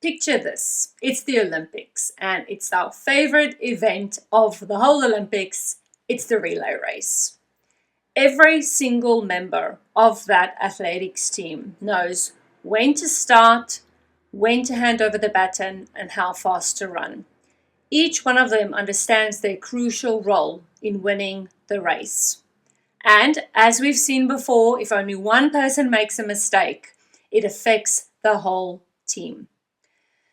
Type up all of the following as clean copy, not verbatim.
picture this. It's the Olympics, and it's our favorite event of the whole Olympics. It's the relay race. Every single member of that athletics team knows when to start, when to hand over the baton, and how fast to run. Each one of them understands their crucial role in winning the race. And as we've seen before, if only one person makes a mistake, it affects the whole team.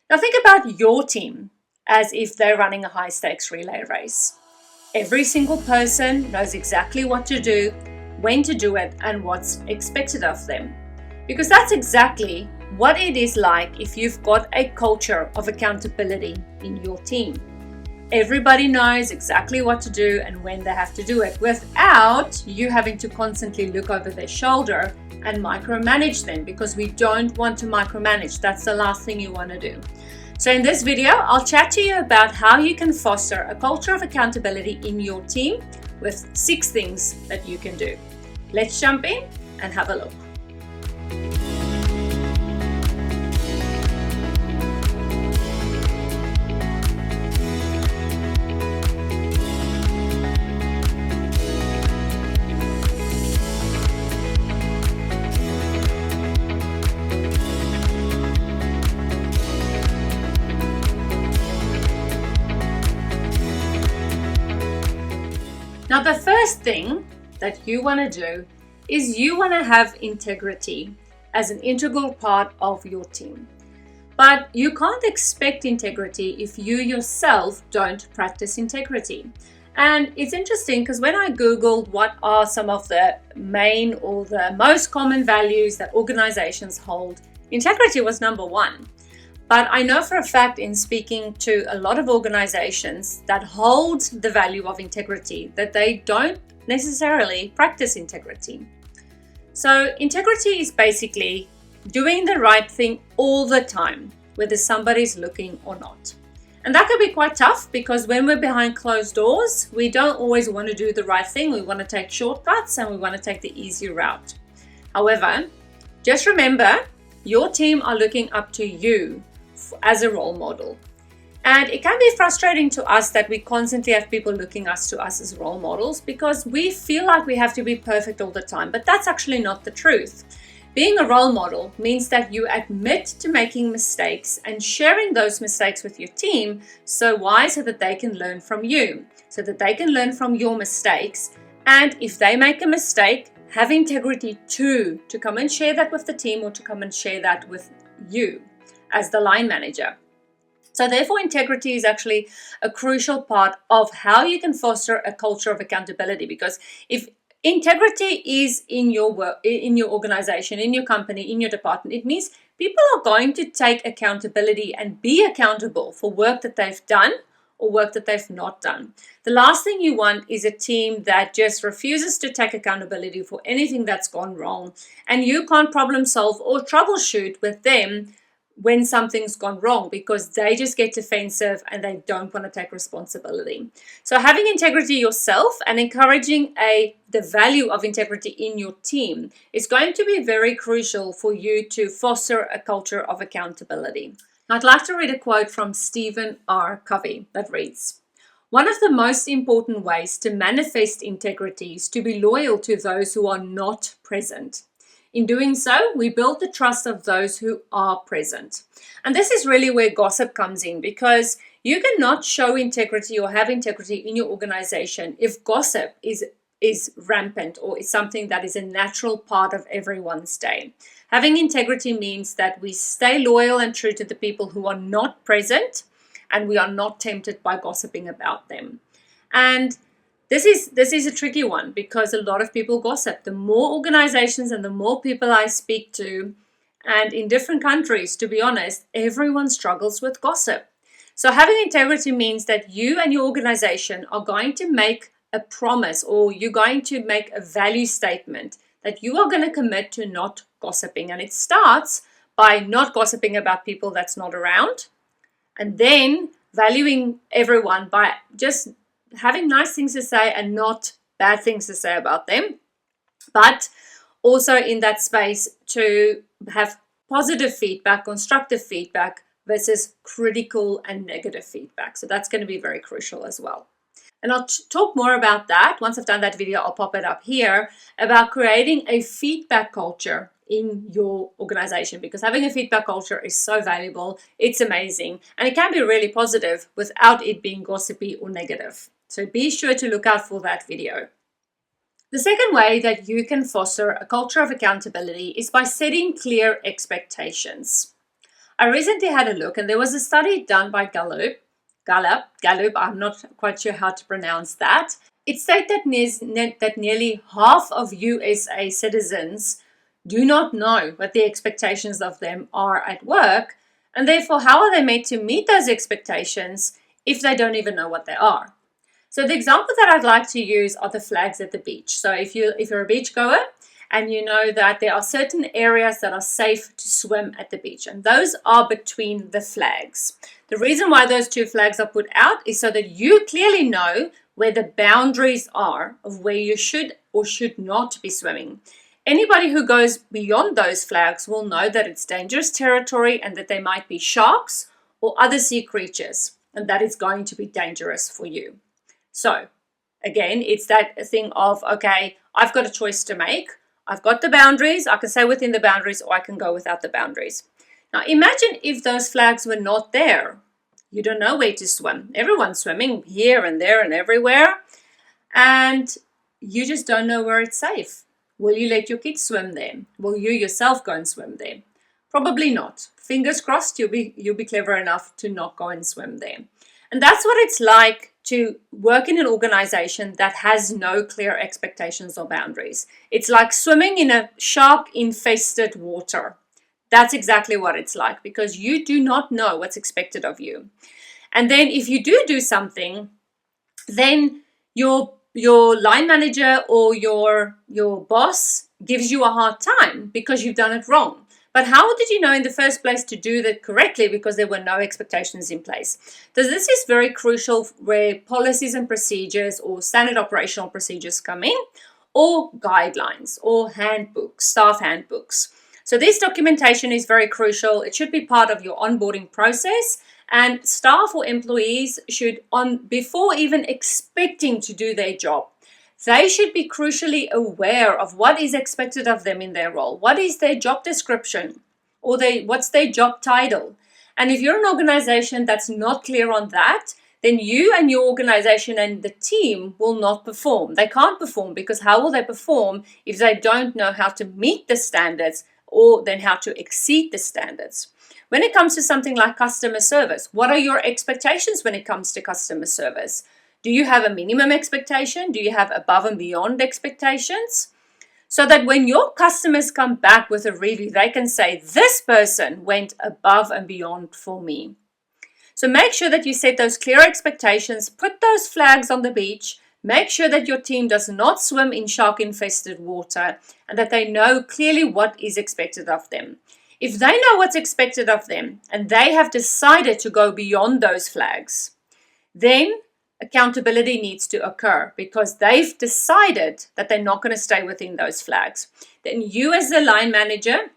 Now think about your team as if they're running a high-stakes relay race. Every single person knows exactly what to do, when to do it, and what's expected of them. Because that's exactly what it is like if you've got a culture of accountability in your team. Everybody knows exactly what to do and when they have to do it without you having to constantly look over their shoulder and micromanage them, because we don't want to micromanage. That's the last thing you want to do. So in this video, I'll chat to you about how you can foster a culture of accountability in your team with 6 things that you can do. Let's jump in and have a look. Now, the first thing that you want to do is you want to have integrity as an integral part of your team. But you can't expect integrity if you yourself don't practice integrity. And it's interesting because when I Googled what are some of the main or the most common values that organizations hold, integrity was number 1. But I know for a fact in speaking to a lot of organizations that hold the value of integrity that they don't necessarily practice integrity. So integrity is basically doing the right thing all the time, whether somebody's looking or not. And that can be quite tough because when we're behind closed doors, we don't always want to do the right thing. We want to take shortcuts and we want to take the easy route. However, just remember, your team are looking up to you as a role model. And it can be frustrating to us that we constantly have people looking to us as role models because we feel like we have to be perfect all the time. But that's actually not the truth. Being a role model means that you admit to making mistakes and sharing those mistakes with your team. So why? So that they can learn from you, so that they can learn from your mistakes. And if they make a mistake, have integrity too, to come and share that with the team or to come and share that with you as the line manager. So therefore, integrity is actually a crucial part of how you can foster a culture of accountability. Because if integrity is in your work, in your organization, in your company, in your department, it means people are going to take accountability and be accountable for work that they've done or work that they've not done. The last thing you want is a team that just refuses to take accountability for anything that's gone wrong, and you can't problem solve or troubleshoot with them when something's gone wrong because they just get defensive and they don't want to take responsibility. So having integrity yourself and encouraging the value of integrity in your team is going to be very crucial for you to foster a culture of accountability. Now, I'd like to read a quote from Stephen R. Covey that reads, "One of the most important ways to manifest integrity is to be loyal to those who are not present. In doing so, we build the trust of those who are present." And this is really where gossip comes in, because you cannot show integrity or have integrity in your organization if gossip is rampant or is something that is a natural part of everyone's day. Having integrity means that we stay loyal and true to the people who are not present, and we are not tempted by gossiping about them. And This is a tricky one because a lot of people gossip. The more organizations and the more people I speak to, and in different countries, to be honest, everyone struggles with gossip. So having integrity means that you and your organization are going to make a promise, or you're going to make a value statement that you are going to commit to not gossiping. And it starts by not gossiping about people that's not around, and then valuing everyone by just having nice things to say and not bad things to say about them, but also in that space to have positive feedback, constructive feedback versus critical and negative feedback. So that's going to be very crucial as well. And I'll talk more about that. Once I've done that video, I'll pop it up here about creating a feedback culture in your organization, because having a feedback culture is so valuable. It's amazing. And it can be really positive without it being gossipy or negative. So be sure to look out for that video. The second way that you can foster a culture of accountability is by setting clear expectations. I recently had a look, and there was a study done by Gallup, I'm not quite sure how to pronounce that. It stated that nearly half of USA citizens do not know what the expectations of them are at work, and therefore how are they made to meet those expectations if they don't even know what they are? So the example that I'd like to use are the flags at the beach. So if you're a beach goer, and you know that there are certain areas that are safe to swim at the beach, and those are between the flags. The reason why those two flags are put out is so that you clearly know where the boundaries are of where you should or should not be swimming. Anybody who goes beyond those flags will know that it's dangerous territory and that there might be sharks or other sea creatures, and that is going to be dangerous for you. So again, it's that thing of, okay, I've got a choice to make. I've got the boundaries. I can stay within the boundaries, or I can go without the boundaries. Now, imagine if those flags were not there. You don't know where to swim. Everyone's swimming here and there and everywhere, and you just don't know where it's safe. Will you let your kids swim there? Will you yourself go and swim there? Probably not. Fingers crossed, you'll be clever enough to not go and swim there. And that's what it's like to work in an organization that has no clear expectations or boundaries. It's like swimming in a shark-infested water. That's exactly what it's like, because you do not know what's expected of you. And then if you do something, then your line manager or your boss gives you a hard time because you've done it wrong. But how did you know in the first place to do that correctly? Because there were no expectations in place. So this is very crucial where policies and procedures or standard operational procedures come in, or guidelines or handbooks, staff handbooks. So this documentation is very crucial. It should be part of your onboarding process, and staff or employees should, before even expecting to do their job, they should be crucially aware of what is expected of them in their role. What is their job description, or what's their job title? And if you're an organization that's not clear on that, then you and your organization and the team will not perform. They can't perform, because how will they perform if they don't know how to meet the standards or then how to exceed the standards? When it comes to something like customer service, what are your expectations when it comes to customer service? Do you have a minimum expectation? Do you have above and beyond expectations? So that when your customers come back with a review, they can say, this person went above and beyond for me. So make sure that you set those clear expectations, put those flags on the beach, make sure that your team does not swim in shark-infested water, and that they know clearly what is expected of them. If they know what's expected of them and they have decided to go beyond those flags, then accountability needs to occur, because they've decided that they're not going to stay within those flags. Then you as the line manager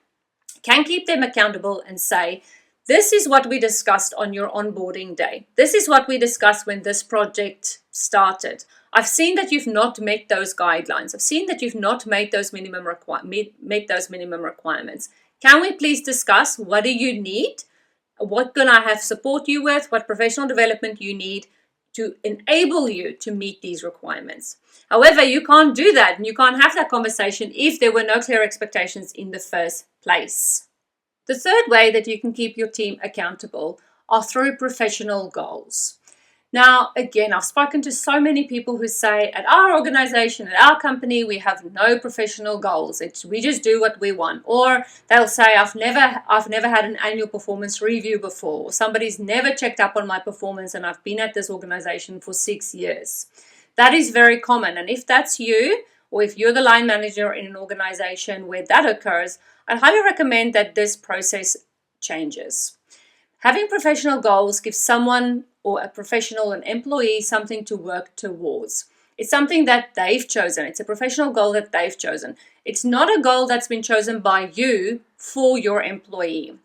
can keep them accountable and say, this is what we discussed on your onboarding day. This is what we discussed when this project started. I've seen that you've not met those guidelines. I've seen that you've not made those minimum requirements. Can we please discuss, what do you need? What can I have support you with? What professional development you need to enable you to meet these requirements? However, you can't do that, and you can't have that conversation if there were no clear expectations in the first place. The third way that you can keep your team accountable are through professional goals. Now, again, I've spoken to so many people who say, at our organization, at our company, we have no professional goals. We just do what we want. Or they'll say, I've never had an annual performance review before. Or somebody's never checked up on my performance, and I've been at this organization for 6 years. That is very common. And if that's you, or if you're the line manager in an organization where that occurs, I highly recommend that this process changes. Having professional goals gives someone, or a professional, an employee, something to work towards. It's something that they've chosen. It's a professional goal that they've chosen. It's not a goal that's been chosen by you for your employee.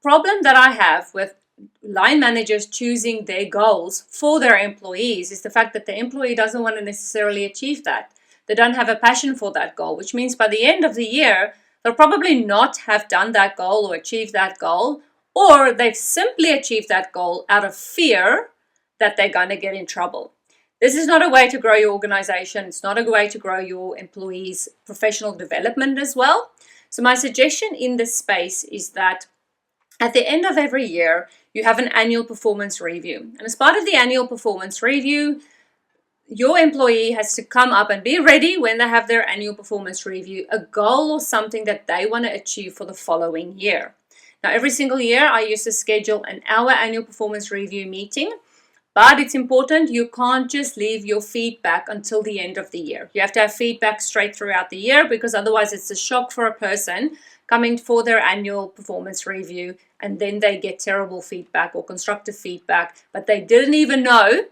Problem that I have with line managers choosing their goals for their employees is the fact that the employee doesn't want to necessarily achieve that. They don't have a passion for that goal, which means by the end of the year, they'll probably not have done that goal or achieved that goal, or they've simply achieved that goal out of fear that they're going to get in trouble. This is not a way to grow your organization. It's not a way to grow your employees' professional development as well. So my suggestion in this space is that at the end of every year, you have an annual performance review. And as part of the annual performance review, your employee has to come up and be ready when they have their annual performance review, a goal or something that they want to achieve for the following year. Now, every single year, I used to schedule an hour annual performance review meeting. But it's important, you can't just leave your feedback until the end of the year. You have to have feedback straight throughout the year, because otherwise it's a shock for a person coming for their annual performance review and then they get terrible feedback or constructive feedback, but they didn't even know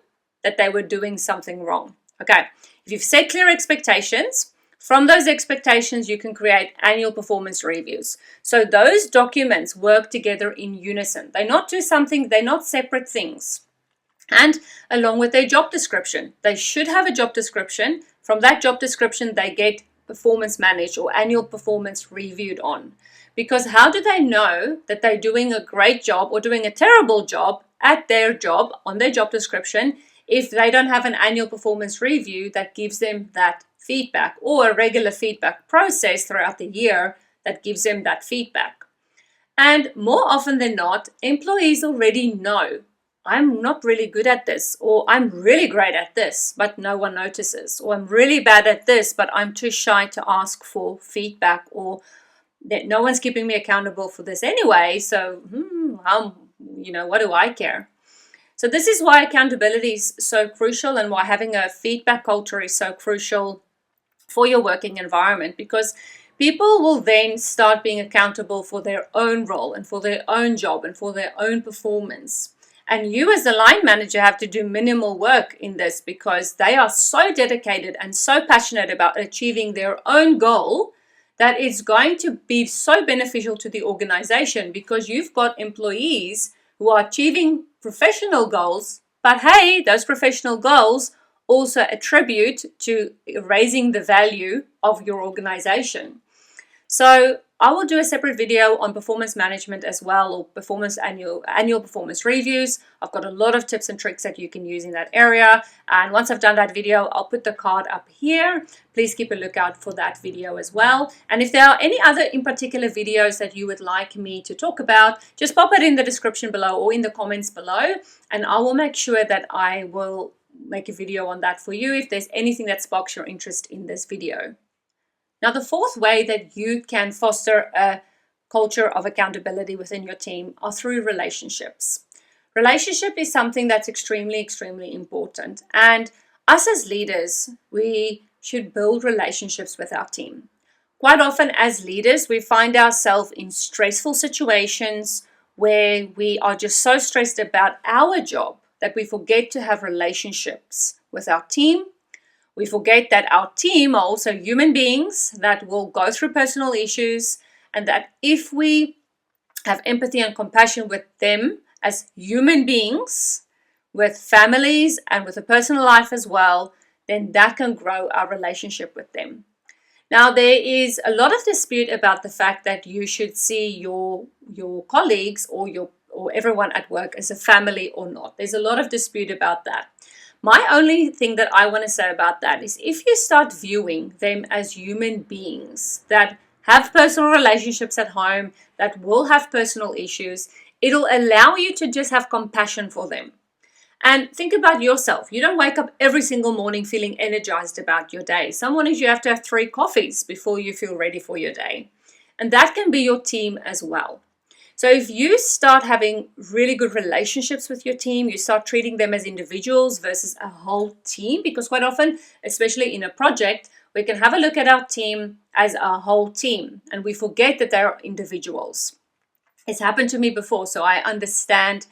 that they were doing something wrong. Okay, if you've set clear expectations, from those expectations you can create annual performance reviews. So those documents work together in unison. They're not separate things. And along with their job description, they should have a job description. From that job description, they get performance managed or annual performance reviewed on. Because how do they know that they're doing a great job or doing a terrible job at their job on their job description if they don't have an annual performance review that gives them that feedback, or a regular feedback process throughout the year that gives them that feedback? And more often than not, employees already know, I'm not really good at this, or I'm really great at this, but no one notices, or I'm really bad at this, but I'm too shy to ask for feedback, or that no one's keeping me accountable for this anyway, so what do I care? So this is why accountability is so crucial, and why having a feedback culture is so crucial for your working environment, because people will then start being accountable for their own role and for their own job and for their own performance. And you as the line manager have to do minimal work in this, because they are so dedicated and so passionate about achieving their own goal that it's going to be so beneficial to the organization, because you've got employees who are achieving professional goals, but hey, those professional goals also attribute to raising the value of your organization. So I will do a separate video on performance management as well, or annual performance reviews. I've got a lot of tips and tricks that you can use in that area. And once I've done that video, I'll put the card up here. Please keep a lookout for that video as well. And if there are any other in particular videos that you would like me to talk about, just pop it in the description below or in the comments below, and I will make sure that I will make a video on that for you if there's anything that sparks your interest in this video. Now, the fourth way that you can foster a culture of accountability within your team are through relationships. Relationship is something that's extremely, extremely important. And us as leaders, we should build relationships with our team. Quite often as leaders, we find ourselves in stressful situations where we are just so stressed about our job that we forget to have relationships with our team. We forget that our team are also human beings that will go through personal issues, and that if we have empathy and compassion with them as human beings, with families and with a personal life as well, then that can grow our relationship with them. Now, there is a lot of dispute about the fact that you should see your colleagues or everyone at work as a family or not. There's a lot of dispute about that. My only thing that I want to say about that is, if you start viewing them as human beings that have personal relationships at home, that will have personal issues, it'll allow you to just have compassion for them. And think about yourself. You don't wake up every single morning feeling energized about your day. Some mornings you have to have 3 coffees before you feel ready for your day. And that can be your team as well. So if you start having really good relationships with your team, you start treating them as individuals versus a whole team, because quite often, especially in a project, we can have a look at our team as a whole team and we forget that they're individuals. It's happened to me before, so I understand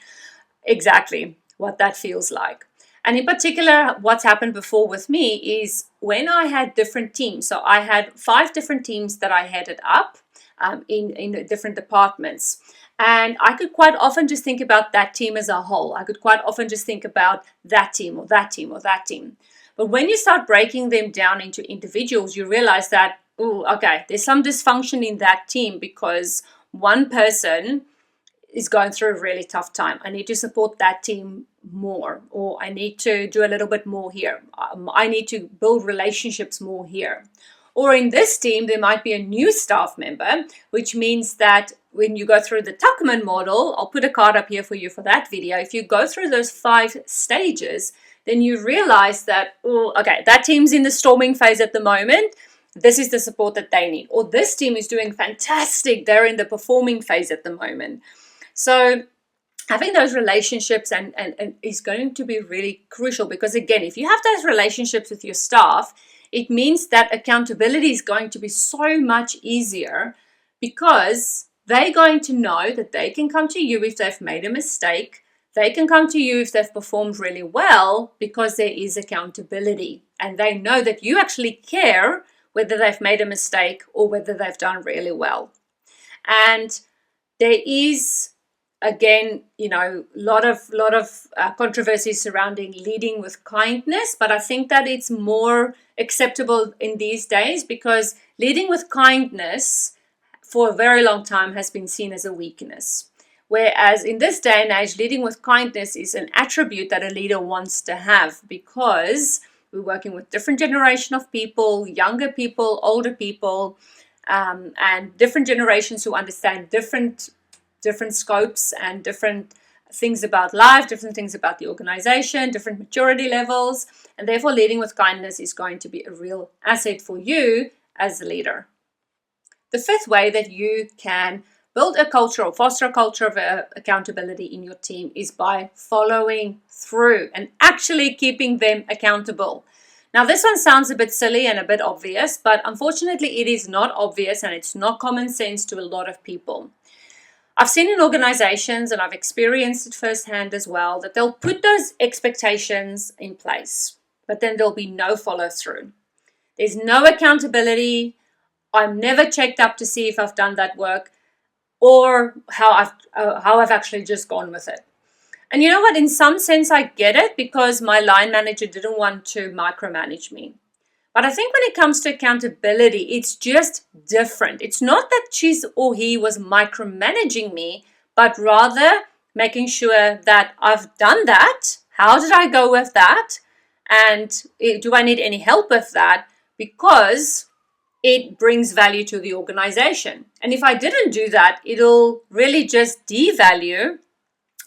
exactly what that feels like. And in particular, what's happened before with me is when I had different teams. So I had 5 different teams that I headed up in different departments. And I could quite often just think about that team as a whole. I could quite often just think about that team or that team or that team. But when you start breaking them down into individuals, you realize that, oh, okay, there's some dysfunction in that team because one person is going through a really tough time. I need to support that team more, or I need to do a little bit more here. I need to build relationships more here. Or in this team, there might be a new staff member, which means that when you go through the Tuckman model, I'll put a card up here for you for that video. If you go through those 5 stages, then you realize that, oh, okay, that team's in the storming phase at the moment. This is the support that they need. Or this team is doing fantastic. They're in the performing phase at the moment. So having those relationships and is going to be really crucial, because again, if you have those relationships with your staff, it means that accountability is going to be so much easier, because they're going to know that they can come to you if they've made a mistake. They can come to you if they've performed really well, because there is accountability. And they know that you actually care whether they've made a mistake or whether they've done really well. And there is, again, a lot of controversy surrounding leading with kindness, but I think that it's more acceptable in these days, because leading with kindness for a very long time has been seen as a weakness. Whereas in this day and age, leading with kindness is an attribute that a leader wants to have, because we're working with different generation of people, younger people, older people, and different generations who understand different scopes and different things about life, different things about the organization, different maturity levels, and therefore leading with kindness is going to be a real asset for you as a leader. The 5th way that you can build a culture or foster a culture of accountability in your team is by following through and actually keeping them accountable. Now, this one sounds a bit silly and a bit obvious, but unfortunately it is not obvious, and it's not common sense to a lot of people. I've seen in organizations, and I've experienced it firsthand as well, that they'll put those expectations in place, but then there'll be no follow through. There's no accountability. I'm never checked up to see if I've done that work, or how I've actually just gone with it. And you know what? In some sense, I get it, because my line manager didn't want to micromanage me. But I think when it comes to accountability, it's just different. It's not that she or he was micromanaging me, but rather making sure that I've done that. How did I go with that? And do I need any help with that? Because it brings value to the organization. And if I didn't do that, it'll really just devalue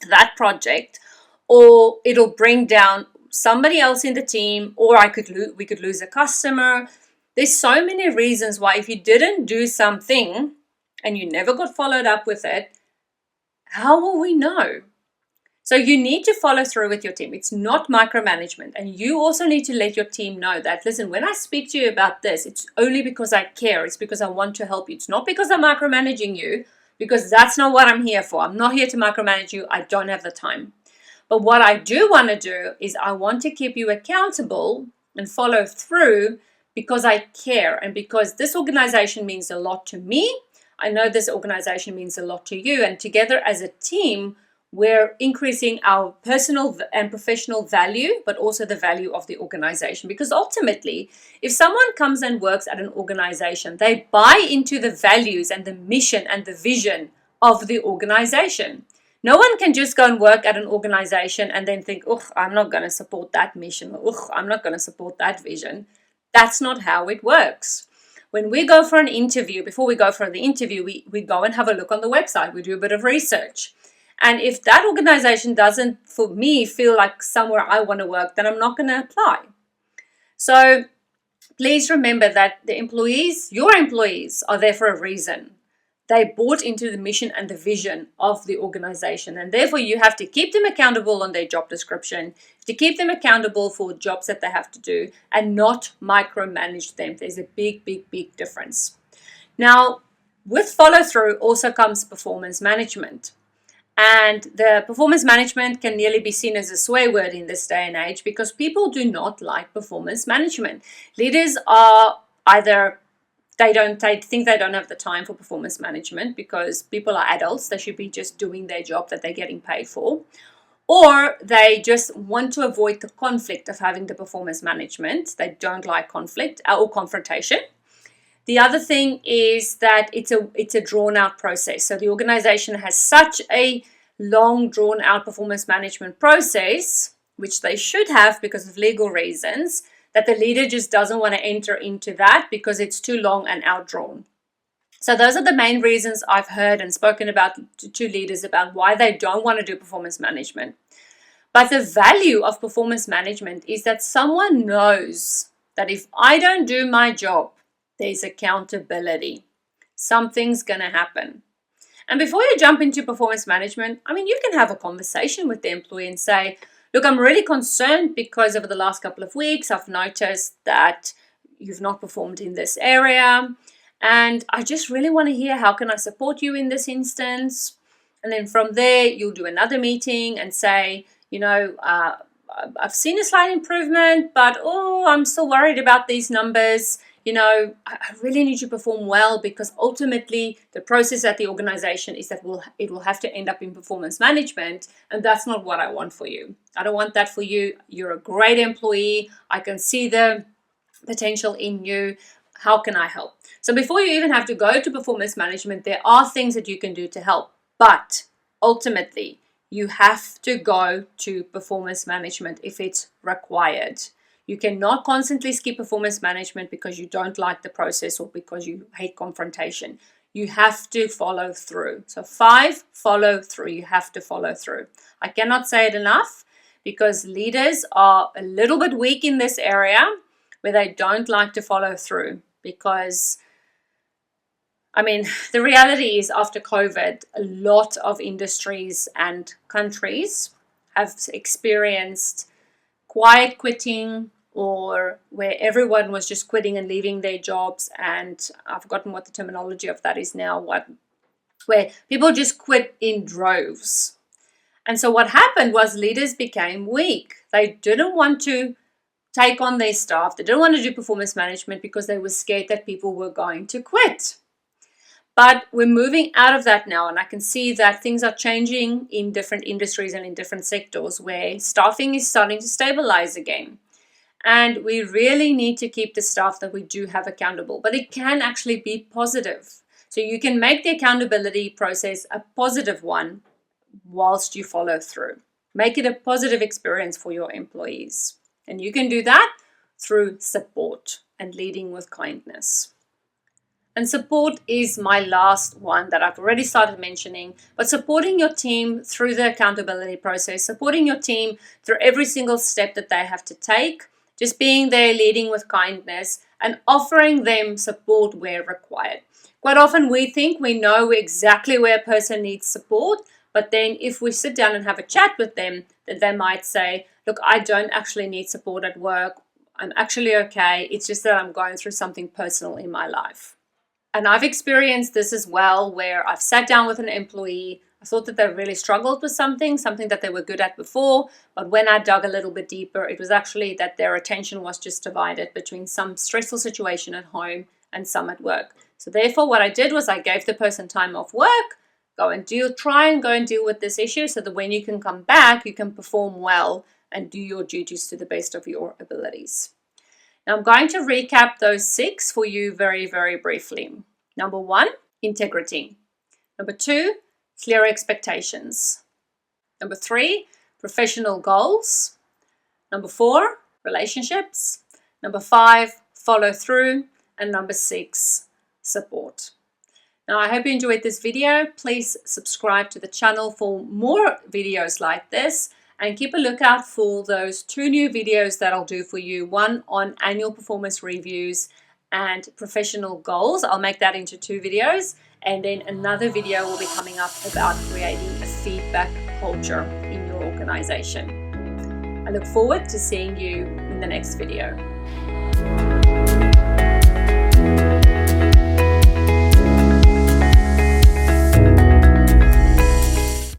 that project, or it'll bring down somebody else in the team, or we could lose a customer. There's so many reasons why if you didn't do something and you never got followed up with it, how will we know? So you need to follow through with your team. It's not micromanagement. And you also need to let your team know that, listen, when I speak to you about this, it's only because I care. It's because I want to help you. It's not because I'm micromanaging you, because that's not what I'm here for. I'm not here to micromanage you. I don't have the time. But what I do want to do is I want to keep you accountable and follow through, because I care, and because this organization means a lot to me. I know this organization means a lot to you. And together as a team, we're increasing our personal and professional value, but also the value of the organization. Because ultimately, if someone comes and works at an organization, they buy into the values and the mission and the vision of the organization. No one can just go and work at an organization and then think, oh, I'm not going to support that mission. Oh, I'm not going to support that vision. That's not how it works. When we go for an interview, before we go for the interview, we go and have a look on the website. We do a bit of research. And if that organization doesn't, for me, feel like somewhere I want to work, then I'm not going to apply. So please remember that your employees are there for a reason. They bought into the mission and the vision of the organization. And therefore, you have to keep them accountable on their job description, to keep them accountable for jobs that they have to do, and not micromanage them. There's a big, big, big difference. Now, with follow-through also comes performance management. And the performance management can nearly be seen as a swear word in this day and age, because people do not like performance management. Leaders are either they think they don't have the time for performance management because people are adults. They should be just doing their job that they're getting paid for. Or they just want to avoid the conflict of having the performance management. They don't like conflict or confrontation. The other thing is that it's a drawn out process. So the organization has such a long drawn out performance management process, which they should have because of legal reasons, that the leader just doesn't want to enter into that because it's too long and outdrawn. So those are the main reasons I've heard and spoken about to leaders about why they don't want to do performance management. But the value of performance management is that someone knows that if I don't do my job, there's accountability. Something's going to happen. And before you jump into performance management, you can have a conversation with the employee and say, look, I'm really concerned because over the last couple of weeks, I've noticed that you've not performed in this area. And I just really want to hear, how can I support you in this instance? And then from there, you'll do another meeting and say, I've seen a slight improvement, but I'm still worried about these numbers. I really need you to perform well because ultimately the process at the organization is that it will have to end up in performance management. And that's not what I want for you. I don't want that for you. You're a great employee. I can see the potential in you. How can I help? So before you even have to go to performance management, there are things that you can do to help. But ultimately, you have to go to performance management if it's required. You cannot constantly skip performance management because you don't like the process or because you hate confrontation. You have to follow through. So 5, follow through. You have to follow through. I cannot say it enough because leaders are a little bit weak in this area where they don't like to follow through because the reality is after COVID, a lot of industries and countries have experienced quiet quitting or where everyone was just quitting and leaving their jobs. And I've forgotten what the terminology of that is now, where people just quit in droves. And so what happened was leaders became weak. They didn't want to take on their staff. They didn't want to do performance management because they were scared that people were going to quit. But we're moving out of that now, and I can see that things are changing in different industries and in different sectors where staffing is starting to stabilize again. And we really need to keep the staff that we do have accountable, but it can actually be positive. So you can make the accountability process a positive one whilst you follow through. Make it a positive experience for your employees. And you can do that through support and leading with kindness. And support is my last one that I've already started mentioning, but supporting your team through the accountability process, supporting your team through every single step that they have to take, just being there, leading with kindness, and offering them support where required. Quite often we think we know exactly where a person needs support, but then if we sit down and have a chat with them, then they might say, look, I don't actually need support at work. I'm actually okay. It's just that I'm going through something personal in my life. And I've experienced this as well, where I've sat down with an employee. I thought that they really struggled with something that they were good at before. But when I dug a little bit deeper, it was actually that their attention was just divided between some stressful situation at home and some at work. So therefore, what I did was I gave the person time off work, try and go and deal with this issue so that when you can come back, you can perform well and do your duties to the best of your abilities. Now, I'm going to recap those 6 for you very, very briefly. Number 1, integrity. Number 2, clear expectations. Number 3, professional goals. Number 4, relationships. Number 5, follow through. And number 6, support. Now, I hope you enjoyed this video. Please subscribe to the channel for more videos like this. And keep a lookout for those 2 new videos that I'll do for you. One on annual performance reviews and professional goals. I'll make that into 2 videos. And then another video will be coming up about creating a feedback culture in your organization. I look forward to seeing you in the next video.